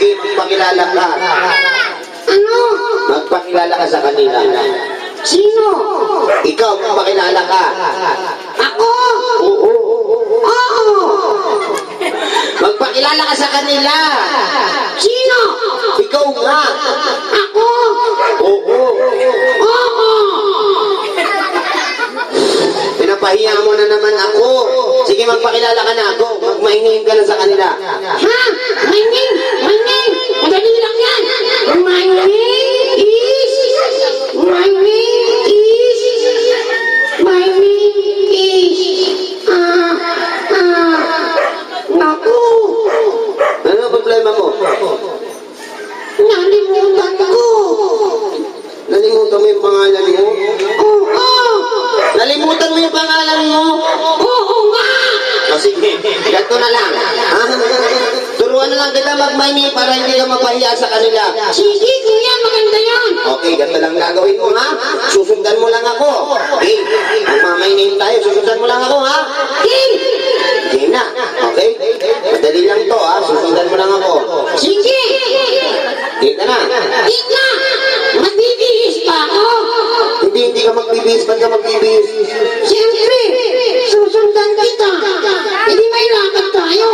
Okay, magpakilala ka. Ano? Magpakilala ka sa kanila. Sino? Ikaw, magpakilala ka. Ako? Oo. Oo. Magpakilala ka sa kanila. Sino? Ikaw nga. Ako? Oo. Oo. Pinapahiya mo na naman ako. Sige, magpakilala ka na ako. Magmahingin ka na sa kanila. Ha? Minging! Minging! Madali lang yan! My name is... My name is... My name is... Naku! Ano ang problema mo? Nalimutan ko! Nalimutan mo yung pangalan mo? Oo! Nalimutan mo yung pangalan mo? Oo nga! O sige, ganito na lang. Ha? Turuan na lang kita mag-mini para hindi ka mapahiya sa kanila. Sige, kuya, maganda yan! Okay, ganito lang gagawin mo, ha? Susundan mo lang ako. Okay? Magmamainin tayo, susundan mo lang ako, ha? King! Sige na. Okay? Madali lang to, ha? Susundan mo lang ako. Sige! Sige ka na. Ika! Magbibihis pa ako! Hindi ka magbibihis. Ba't ka magbibihis? Siyempre, susundan kita. Hindi may lakad tayo.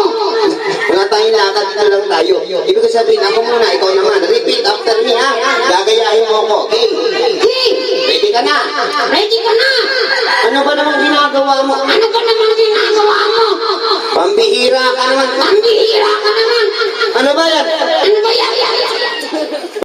Wala tayong lakad na lang tayo. Ibig sabihin, ako muna, ikaw naman. Repeat after me, ha? Gagayahin mo ako. Okay? King! Ready ka na? Ready ka na? Ano ba namang ginagawa mo? Ano ba naman ginagawa mo? Pambihira ka naman. Pambihira ka naman. Ano ba yan? Ano ba yan?